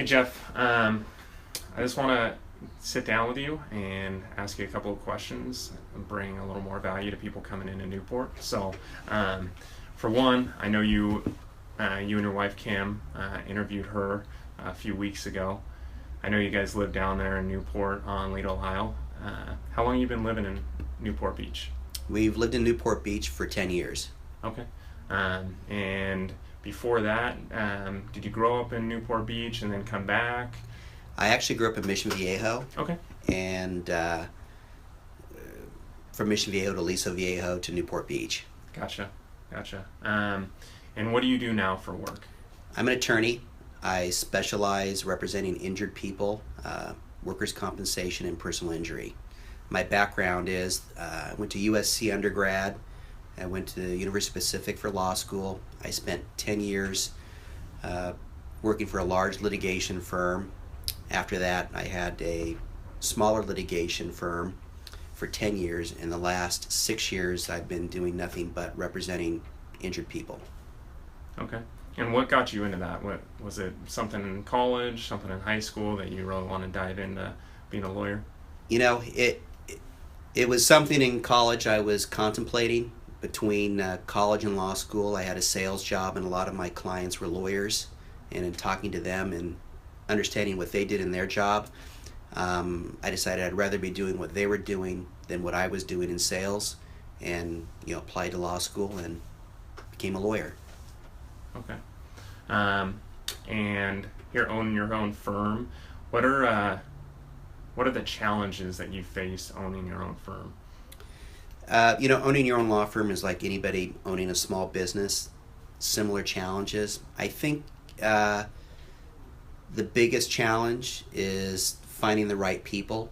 Geoff, I just want to sit down with you and ask you a couple of questions and bring a little more value to people coming into Newport. So, for one, I know you and your wife Kim interviewed her a few weeks ago. I know you guys live down there in Newport on Lido Isle. How long have you been living in Newport Beach? We've lived in Newport Beach for 10 years. Okay. And before that, did you grow up in Newport Beach and then come back? I actually grew up in Mission Viejo. Okay. And from Mission Viejo to Aliso Viejo to Newport Beach. Gotcha. And what do you do now for work? I'm an attorney. I specialize representing injured people, workers' compensation, and personal injury. My background is I went to USC undergrad. I went to the University of Pacific for law school. I spent 10 years working for a large litigation firm. After that, I had a smaller litigation firm for 10 years. In the last 6 years, I've been doing nothing but representing injured people. Okay. And what got you into that? What was it? Something in college, something in high school that you really want to dive into being a lawyer? You know, it was something in college I was contemplating. Between college and law school, I had a sales job, and a lot of my clients were lawyers. And in talking to them and understanding what they did in their job, I decided I'd rather be doing what they were doing than what I was doing in sales, and applied to law school and became a lawyer. Okay. And you're owning your own firm. What are the challenges that you face owning your own firm? Owning your own law firm is like anybody owning a small business. Similar challenges. I think the biggest challenge is finding the right people.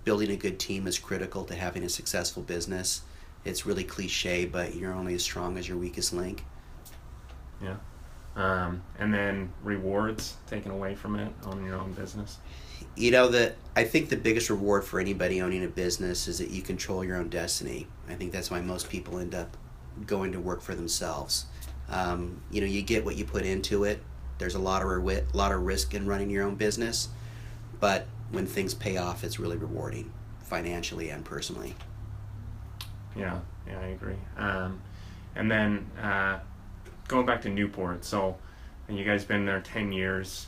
Building a good team is critical to having a successful business. It's really cliche, but you're only as strong as your weakest link. Yeah. And then rewards taken away from it, owning your own business? I think the biggest reward for anybody owning a business is that you control your own destiny. I think that's why most people end up going to work for themselves. You get what you put into it. There's a lot of risk in running your own business, but when things pay off, it's really rewarding, financially and personally. Yeah, I agree. And then going back to Newport, so you guys been there 10 years.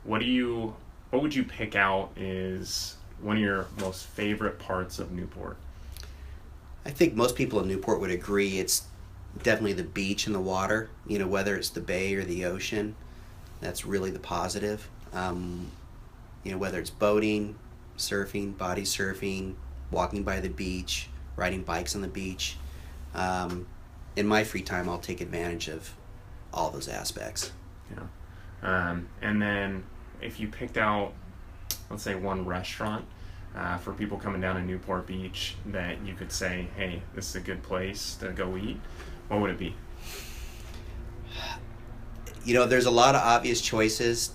What would you pick out is one of your most favorite parts of Newport? I think most people in Newport would agree it's definitely the beach and the water. Whether it's the bay or the ocean, that's really the positive. Whether it's boating, surfing, body surfing, walking by the beach, riding bikes on the beach. In my free time, I'll take advantage of all those aspects. Yeah. And then if you picked out, let's say, one restaurant for people coming down to Newport Beach that you could say, hey, this is a good place to go eat, what would it be? There's a lot of obvious choices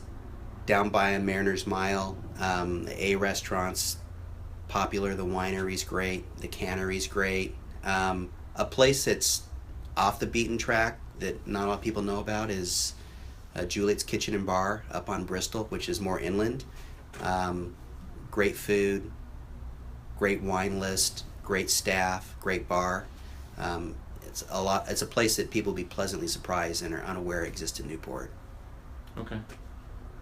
down by Mariner's Mile. The A restaurant's popular, the winery's great, the cannery's great. A place that's off the beaten track that not a lot of people know about is Juliet's Kitchen and Bar up on Bristol, which is more inland. Great food, great wine list, great staff, great bar. It's a place that people will be pleasantly surprised and are unaware exists in Newport. Okay.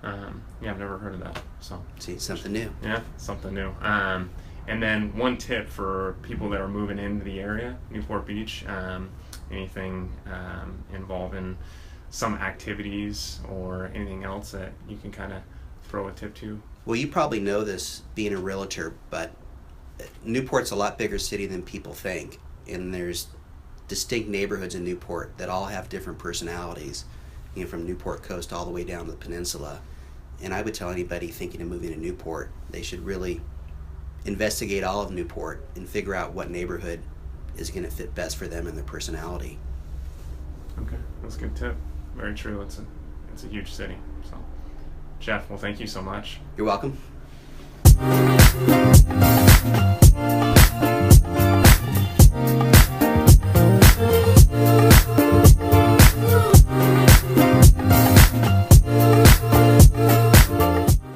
I've never heard of that. So see, something new. Yeah, something new. And then one tip for people that are moving into the area, Newport Beach, anything involving some activities or anything else that you can kind of throw a tip to? Well, you probably know this being a realtor, but Newport's a lot bigger city than people think, and there's distinct neighborhoods in Newport that all have different personalities, from Newport Coast all the way down to the peninsula. And I would tell anybody thinking of moving to Newport, they should really investigate all of Newport and figure out what neighborhood is going to fit best for them and their personality. Okay, that's a good tip. Very true. It's a huge city. So, Geoff, well, thank you so much. You're welcome.